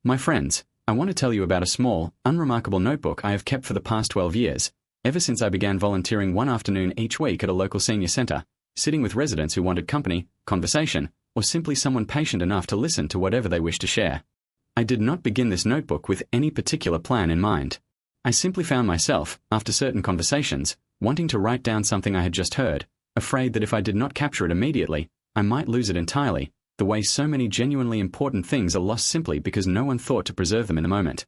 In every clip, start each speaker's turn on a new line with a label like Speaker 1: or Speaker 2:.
Speaker 1: My friends, I want to tell you about a small, unremarkable notebook I have kept for the past 12 years, ever since I began volunteering one afternoon each week at a local senior center, sitting with residents who wanted company, conversation, or simply someone patient enough to listen to whatever they wished to share. I did not begin this notebook with any particular plan in mind. I simply found myself, after certain conversations, wanting to write down something I had just heard, afraid that if I did not capture it immediately, I might lose it entirely, the way so many genuinely important things are lost simply because no one thought to preserve them in the moment.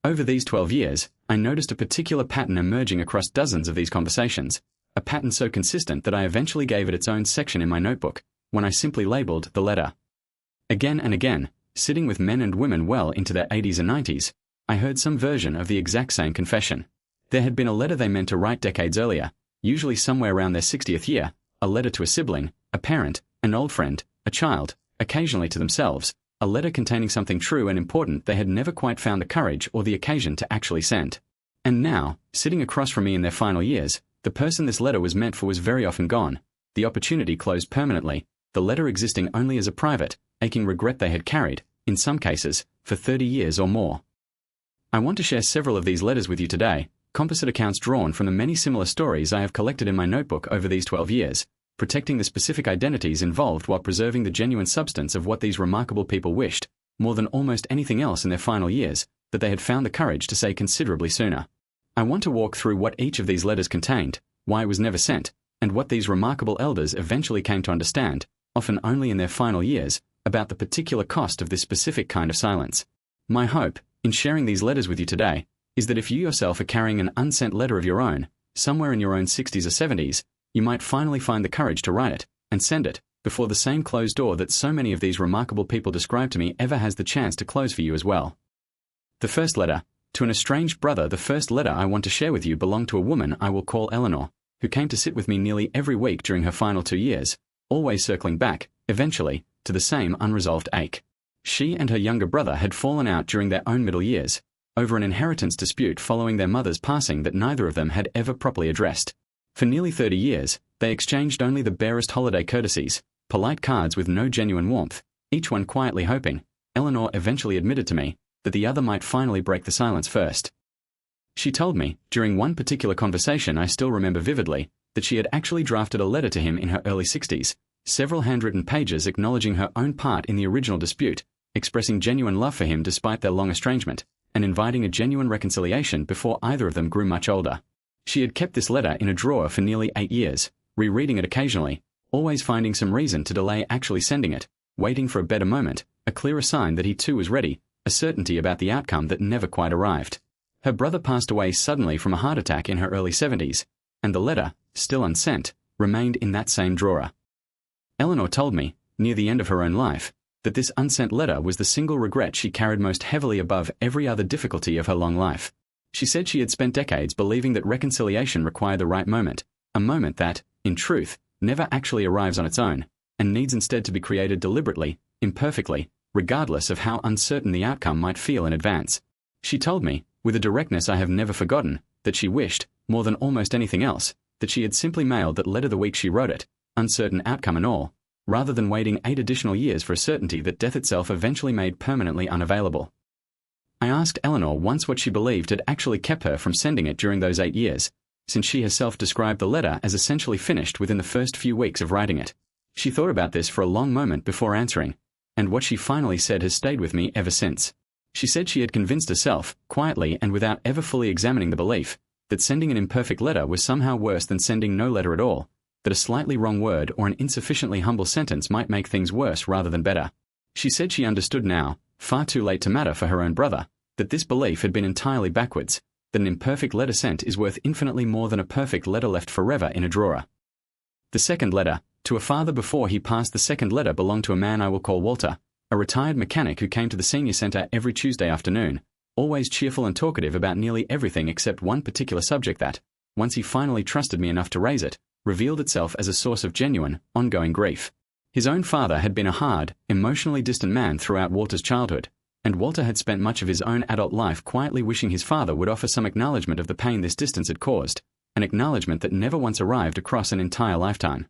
Speaker 1: Over these 12 years, I noticed a particular pattern emerging across dozens of these conversations, a pattern so consistent that I eventually gave it its own section in my notebook, when I simply labeled the letter. Again and again, sitting with men and women well into their 80s and 90s, I heard some version of the exact same confession. There had been a letter they meant to write decades earlier, usually somewhere around their 60th year, a letter to a sibling, a parent, an old friend, a child, occasionally to themselves, a letter containing something true and important they had never quite found the courage or the occasion to actually send. And now, sitting across from me in their final years, the person this letter was meant for was very often gone, the opportunity closed permanently, the letter existing only as a private, aching regret they had carried, in some cases, for 30 years or more. I want to share several of these letters with you today, composite accounts drawn from the many similar stories I have collected in my notebook over these 12 years, protecting the specific identities involved while preserving the genuine substance of what these remarkable people wished, more than almost anything else in their final years, that they had found the courage to say considerably sooner. I want to walk through what each of these letters contained, why it was never sent, and what these remarkable elders eventually came to understand, often only in their final years, about the particular cost of this specific kind of silence. My hope, in sharing these letters with you today, is that if you yourself are carrying an unsent letter of your own, somewhere in your own 60s or 70s, you might finally find the courage to write it, and send it, before the same closed door that so many of these remarkable people describe to me ever has the chance to close for you as well. The first letter, to an estranged brother. The first letter I want to share with you belonged to a woman I will call Eleanor, who came to sit with me nearly every week during her final 2 years, always circling back, eventually, to the same unresolved ache. She and her younger brother had fallen out during their own middle years, over an inheritance dispute following their mother's passing that neither of them had ever properly addressed. For nearly 30 years, they exchanged only the barest holiday courtesies, polite cards with no genuine warmth, each one quietly hoping, Eleanor eventually admitted to me, that the other might finally break the silence first. She told me, during one particular conversation I still remember vividly, that she had actually drafted a letter to him in her early 60s, several handwritten pages acknowledging her own part in the original dispute, expressing genuine love for him despite their long estrangement, and inviting a genuine reconciliation before either of them grew much older. She had kept this letter in a drawer for nearly 8 years, rereading it occasionally, always finding some reason to delay actually sending it, waiting for a better moment, a clearer sign that he too was ready, a certainty about the outcome that never quite arrived. Her brother passed away suddenly from a heart attack in her early 70s, and the letter, still unsent, remained in that same drawer. Eleanor told me, near the end of her own life, that this unsent letter was the single regret she carried most heavily above every other difficulty of her long life. She said she had spent decades believing that reconciliation required the right moment, a moment that, in truth, never actually arrives on its own, and needs instead to be created deliberately, imperfectly, regardless of how uncertain the outcome might feel in advance. She told me, with a directness I have never forgotten, that she wished, more than almost anything else, that she had simply mailed that letter the week she wrote it, uncertain outcome and all, rather than waiting 8 additional years for a certainty that death itself eventually made permanently unavailable. I asked Eleanor once what she believed had actually kept her from sending it during those 8 years, since she herself described the letter as essentially finished within the first few weeks of writing it. She thought about this for a long moment before answering, and what she finally said has stayed with me ever since. She said she had convinced herself, quietly and without ever fully examining the belief, that sending an imperfect letter was somehow worse than sending no letter at all, that a slightly wrong word or an insufficiently humble sentence might make things worse rather than better. She said she understood now, far too late to matter for her own brother, that this belief had been entirely backwards, that an imperfect letter sent is worth infinitely more than a perfect letter left forever in a drawer. The second letter, to a father before he passed. The second letter belonged to a man I will call Walter, a retired mechanic who came to the senior center every Tuesday afternoon, always cheerful and talkative about nearly everything except one particular subject that, once he finally trusted me enough to raise it, revealed itself as a source of genuine, ongoing grief. His own father had been a hard, emotionally distant man throughout Walter's childhood, and Walter had spent much of his own adult life quietly wishing his father would offer some acknowledgement of the pain this distance had caused, an acknowledgement that never once arrived across an entire lifetime.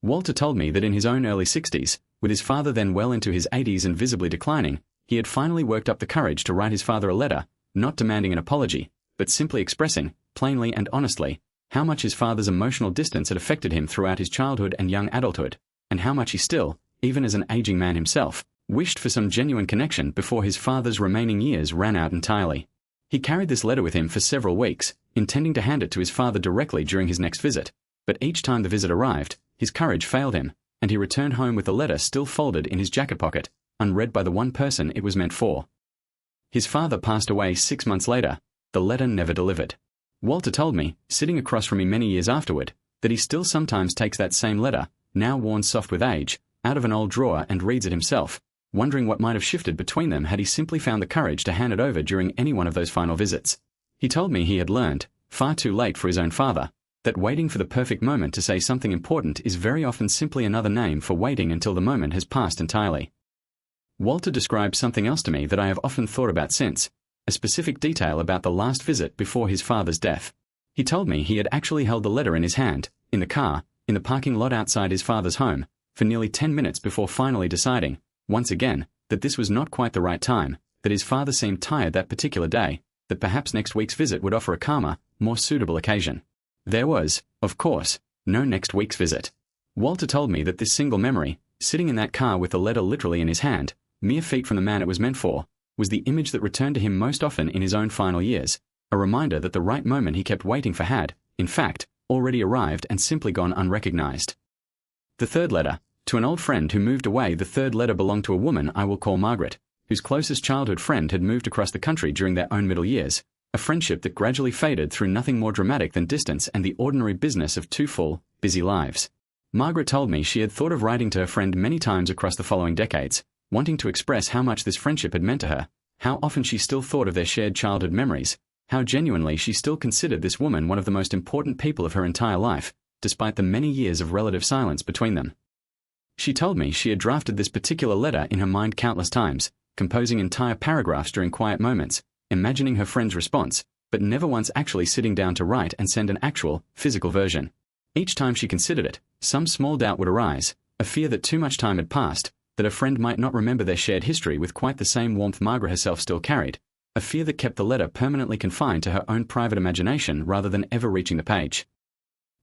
Speaker 1: Walter told me that in his own early 60s, with his father then well into his 80s and visibly declining, he had finally worked up the courage to write his father a letter, not demanding an apology, but simply expressing, plainly and honestly, how much his father's emotional distance had affected him throughout his childhood and young adulthood, and how much he still, even as an aging man himself, wished for some genuine connection before his father's remaining years ran out entirely. He carried this letter with him for several weeks, intending to hand it to his father directly during his next visit, but each time the visit arrived, his courage failed him, and he returned home with the letter still folded in his jacket pocket, unread by the one person it was meant for. His father passed away 6 months later, the letter never delivered. Walter told me, sitting across from me many years afterward, that he still sometimes takes that same letter, now worn soft with age, out of an old drawer and reads it himself, wondering what might have shifted between them had he simply found the courage to hand it over during any one of those final visits. He told me he had learned, far too late for his own father, that waiting for the perfect moment to say something important is very often simply another name for waiting until the moment has passed entirely. Walter described something else to me that I have often thought about since, a specific detail about the last visit before his father's death. He told me he had actually held the letter in his hand, in the car, in the parking lot outside his father's home, for nearly 10 minutes before finally deciding, once again, that this was not quite the right time, that his father seemed tired that particular day, that perhaps next week's visit would offer a calmer, more suitable occasion. There was, of course, no next week's visit. Walter told me that this single memory, sitting in that car with the letter literally in his hand, mere feet from the man it was meant for, was the image that returned to him most often in his own final years, a reminder that the right moment he kept waiting for had, in fact, already arrived and simply gone unrecognized. The third letter, to an old friend who moved away. The third letter belonged to a woman I will call Margaret, whose closest childhood friend had moved across the country during their own middle years, a friendship that gradually faded through nothing more dramatic than distance and the ordinary business of two full, busy lives. Margaret told me she had thought of writing to her friend many times across the following decades, wanting to express how much this friendship had meant to her, how often she still thought of their shared childhood memories, how genuinely she still considered this woman one of the most important people of her entire life, despite the many years of relative silence between them. She told me she had drafted this particular letter in her mind countless times, composing entire paragraphs during quiet moments, imagining her friend's response, but never once actually sitting down to write and send an actual, physical version. Each time she considered it, some small doubt would arise, a fear that too much time had passed, that her friend might not remember their shared history with quite the same warmth Margaret herself still carried, a fear that kept the letter permanently confined to her own private imagination rather than ever reaching the page.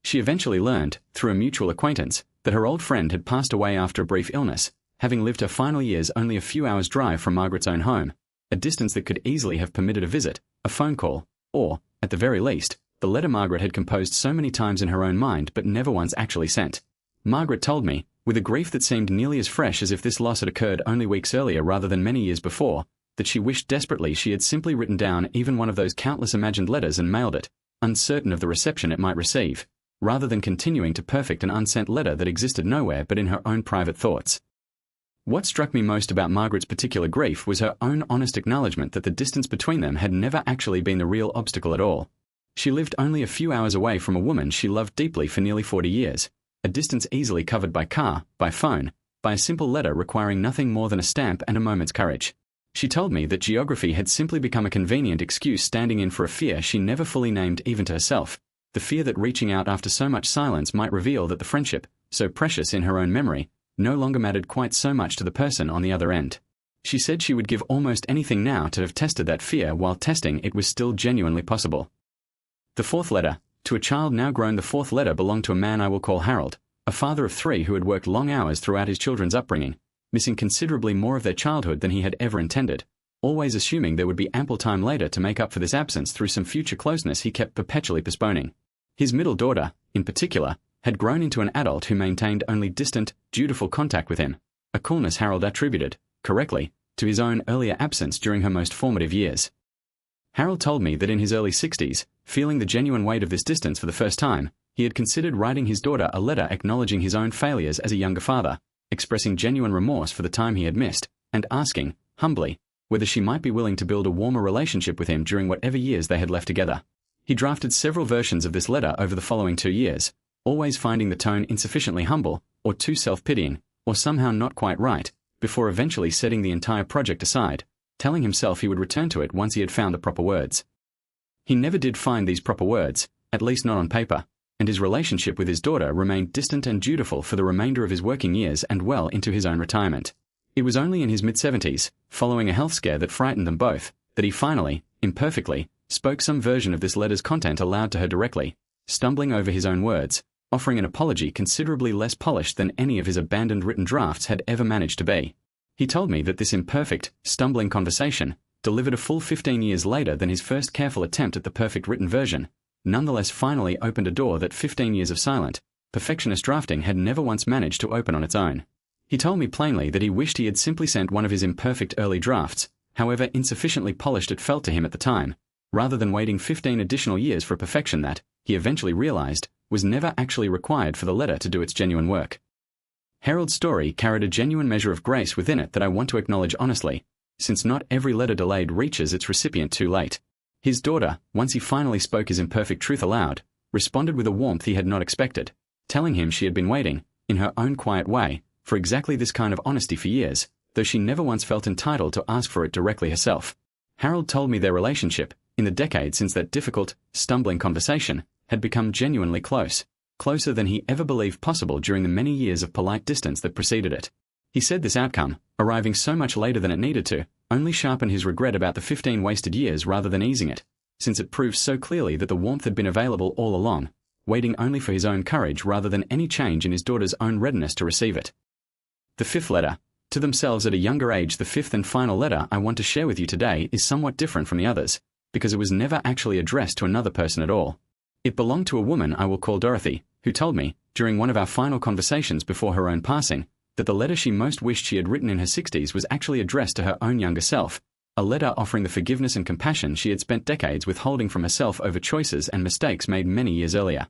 Speaker 1: She eventually learned, through a mutual acquaintance, that her old friend had passed away after a brief illness, having lived her final years only a few hours' drive from Margaret's own home, a distance that could easily have permitted a visit, a phone call, or, at the very least, the letter Margaret had composed so many times in her own mind but never once actually sent. Margaret told me, with a grief that seemed nearly as fresh as if this loss had occurred only weeks earlier rather than many years before, that she wished desperately she had simply written down even one of those countless imagined letters and mailed it, uncertain of the reception it might receive, rather than continuing to perfect an unsent letter that existed nowhere but in her own private thoughts. What struck me most about Margaret's particular grief was her own honest acknowledgement that the distance between them had never actually been the real obstacle at all. She lived only a few hours away from a woman she loved deeply for nearly 40 years, a distance easily covered by car, by phone, by a simple letter requiring nothing more than a stamp and a moment's courage. She told me that geography had simply become a convenient excuse standing in for a fear she never fully named even to herself, the fear that reaching out after so much silence might reveal that the friendship, so precious in her own memory, no longer mattered quite so much to the person on the other end. She said she would give almost anything now to have tested that fear while testing it was still genuinely possible. The fourth letter, to a child now grown. The fourth letter belonged to a man I will call Harold, a father of 3 who had worked long hours throughout his children's upbringing, missing considerably more of their childhood than he had ever intended, always assuming there would be ample time later to make up for this absence through some future closeness he kept perpetually postponing. His middle daughter, in particular, had grown into an adult who maintained only distant, dutiful contact with him, a coolness Harold attributed, correctly, to his own earlier absence during her most formative years. Harold told me that in his early 60s, feeling the genuine weight of this distance for the first time, he had considered writing his daughter a letter acknowledging his own failures as a younger father, expressing genuine remorse for the time he had missed, and asking, humbly, whether she might be willing to build a warmer relationship with him during whatever years they had left together. He drafted several versions of this letter over the following 2 years, always finding the tone insufficiently humble, or too self-pitying, or somehow not quite right, before eventually setting the entire project aside, telling himself he would return to it once he had found the proper words. He never did find these proper words, at least not on paper, and his relationship with his daughter remained distant and dutiful for the remainder of his working years and well into his own retirement. It was only in his mid-70s, following a health scare that frightened them both, that he finally, imperfectly, spoke some version of this letter's content aloud to her directly, stumbling over his own words, offering an apology considerably less polished than any of his abandoned written drafts had ever managed to be. He told me that this imperfect, stumbling conversation, delivered a full 15 years later than his first careful attempt at the perfect written version, nonetheless finally opened a door that 15 years of silent, perfectionist drafting had never once managed to open on its own. He told me plainly that he wished he had simply sent one of his imperfect early drafts, however insufficiently polished it felt to him at the time, rather than waiting 15 additional years for perfection that, he eventually realized, was never actually required for the letter to do its genuine work. Harold's story carried a genuine measure of grace within it that I want to acknowledge honestly, since not every letter delayed reaches its recipient too late. His daughter, once he finally spoke his imperfect truth aloud, responded with a warmth he had not expected, telling him she had been waiting, in her own quiet way, for exactly this kind of honesty for years, though she never once felt entitled to ask for it directly herself. Harold told me their relationship, in the decade since that difficult, stumbling conversation, had become genuinely close, closer than he ever believed possible during the many years of polite distance that preceded it. He said this outcome, arriving so much later than it needed to, only sharpened his regret about the 15 wasted years rather than easing it, since it proved so clearly that the warmth had been available all along, waiting only for his own courage rather than any change in his daughter's own readiness to receive it. The fifth letter. To themselves at a younger age, the fifth and final letter I want to share with you today is somewhat different from the others, because it was never actually addressed to another person at all. It belonged to a woman I will call Dorothy, who told me, during one of our final conversations before her own passing, that the letter she most wished she had written in her 60s was actually addressed to her own younger self, a letter offering the forgiveness and compassion she had spent decades withholding from herself over choices and mistakes made many years earlier.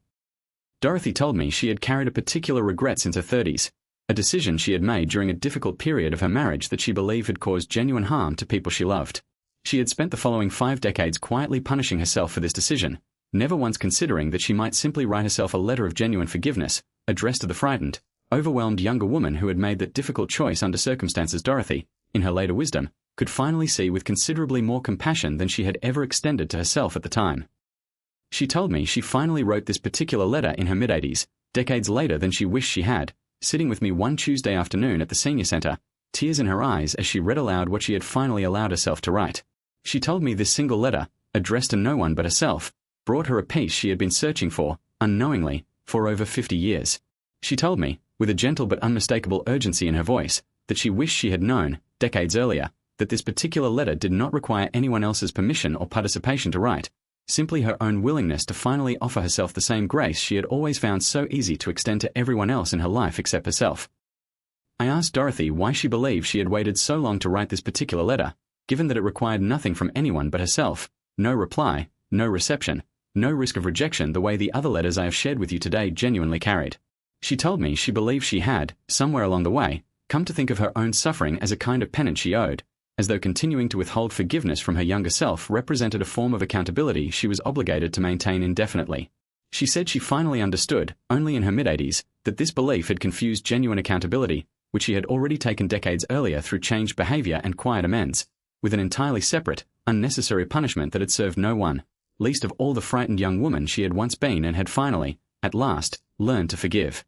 Speaker 1: Dorothy told me she had carried a particular regret since her 30s, a decision she had made during a difficult period of her marriage that she believed had caused genuine harm to people she loved. She had spent the following 5 decades quietly punishing herself for this decision, never once considering that she might simply write herself a letter of genuine forgiveness, addressed to the frightened, overwhelmed younger woman who had made that difficult choice under circumstances Dorothy, in her later wisdom, could finally see with considerably more compassion than she had ever extended to herself at the time. She told me she finally wrote this particular letter in her mid-80s, decades later than she wished she had, sitting with me one Tuesday afternoon at the senior center, tears in her eyes as she read aloud what she had finally allowed herself to write. She told me this single letter, addressed to no one but herself, brought her a peace she had been searching for, unknowingly, for over 50 years. She told me, with a gentle but unmistakable urgency in her voice, that she wished she had known, decades earlier, that this particular letter did not require anyone else's permission or participation to write, simply her own willingness to finally offer herself the same grace she had always found so easy to extend to everyone else in her life except herself. I asked Dorothy why she believed she had waited so long to write this particular letter, given that it required nothing from anyone but herself, no reply, no reception, no risk of rejection the way the other letters I have shared with you today genuinely carried. She told me she believed she had, somewhere along the way, come to think of her own suffering as a kind of penance she owed, as though continuing to withhold forgiveness from her younger self represented a form of accountability she was obligated to maintain indefinitely. She said she finally understood, only in her mid-80s, that this belief had confused genuine accountability, which she had already taken decades earlier through changed behavior and quiet amends, with an entirely separate, unnecessary punishment that had served no one, least of all the frightened young woman she had once been and had finally, at last, learned to forgive.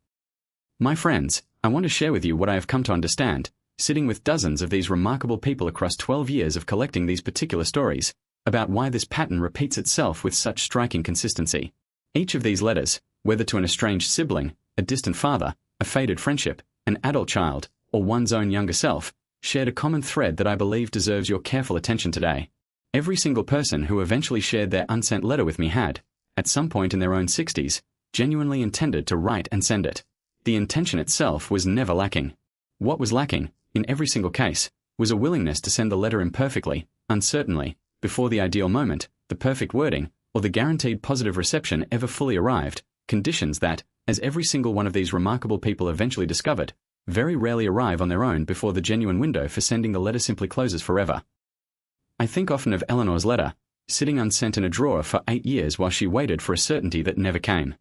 Speaker 1: My friends, I want to share with you what I have come to understand, sitting with dozens of these remarkable people across 12 years of collecting these particular stories, about why this pattern repeats itself with such striking consistency. Each of these letters, whether to an estranged sibling, a distant father, a faded friendship, an adult child, or one's own younger self, shared a common thread that I believe deserves your careful attention today. Every single person who eventually shared their unsent letter with me had, at some point in their own 60s, genuinely intended to write and send it. The intention itself was never lacking. What was lacking, in every single case, was a willingness to send the letter imperfectly, uncertainly, before the ideal moment, the perfect wording, or the guaranteed positive reception ever fully arrived, conditions that, as every single one of these remarkable people eventually discovered, very rarely arrive on their own before the genuine window for sending the letter simply closes forever. I think often of Eleanor's letter, sitting unsent in a drawer for 8 years while she waited for a certainty that never came.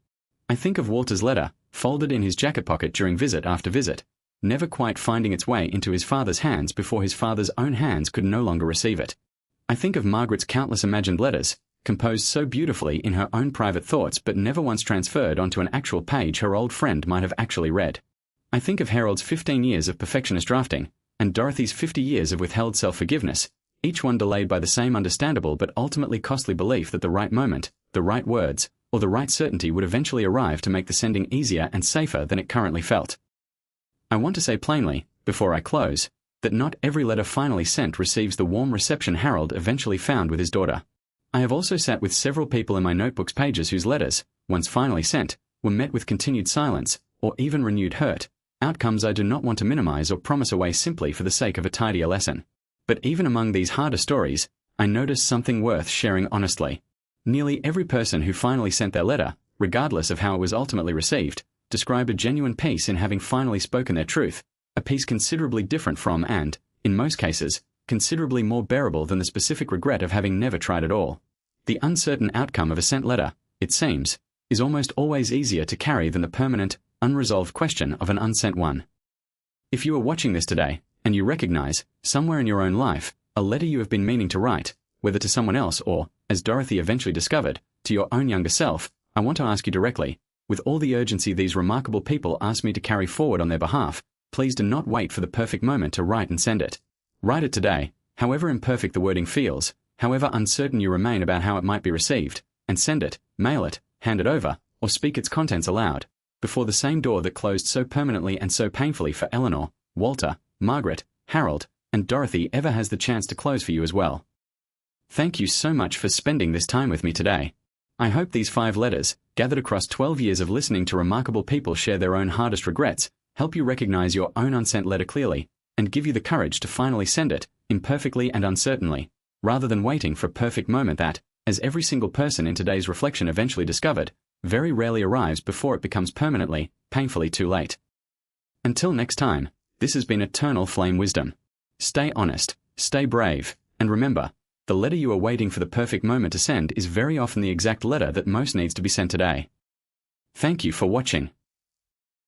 Speaker 1: I think of Walter's letter, folded in his jacket pocket during visit after visit, never quite finding its way into his father's hands before his father's own hands could no longer receive it. I think of Margaret's countless imagined letters, composed so beautifully in her own private thoughts but never once transferred onto an actual page her old friend might have actually read. I think of Harold's 15 years of perfectionist drafting, and Dorothy's 50 years of withheld self-forgiveness, each one delayed by the same understandable but ultimately costly belief that the right moment, the right words, or the right certainty would eventually arrive to make the sending easier and safer than it currently felt. I want to say plainly, before I close, that not every letter finally sent receives the warm reception Harold eventually found with his daughter. I have also sat with several people in my notebook's pages whose letters, once finally sent, were met with continued silence, or even renewed hurt, outcomes I do not want to minimize or promise away simply for the sake of a tidier lesson. But even among these harder stories, I noticed something worth sharing honestly. Nearly every person who finally sent their letter, regardless of how it was ultimately received, described a genuine peace in having finally spoken their truth, a peace considerably different from and, in most cases, considerably more bearable than the specific regret of having never tried at all. The uncertain outcome of a sent letter, it seems, is almost always easier to carry than the permanent, unresolved question of an unsent one. If you are watching this today, and you recognize, somewhere in your own life, a letter you have been meaning to write, whether to someone else or, as Dorothy eventually discovered, to your own younger self, I want to ask you directly, with all the urgency these remarkable people asked me to carry forward on their behalf, please do not wait for the perfect moment to write and send it. Write it today, however imperfect the wording feels, however uncertain you remain about how it might be received, and send it, mail it, hand it over, or speak its contents aloud, before the same door that closed so permanently and so painfully for Eleanor, Walter, Margaret, Harold, and Dorothy ever has the chance to close for you as well. Thank you so much for spending this time with me today. I hope these 5 letters, gathered across 12 years of listening to remarkable people share their own hardest regrets, help you recognize your own unsent letter clearly, and give you the courage to finally send it, imperfectly and uncertainly, rather than waiting for a perfect moment that, as every single person in today's reflection eventually discovered, very rarely arrives before it becomes permanently, painfully too late. Until next time, this has been Eternal Flame Wisdom. Stay honest, stay brave, and remember, the letter you are waiting for the perfect moment to send is very often the exact letter that most needs to be sent today. Thank you for watching.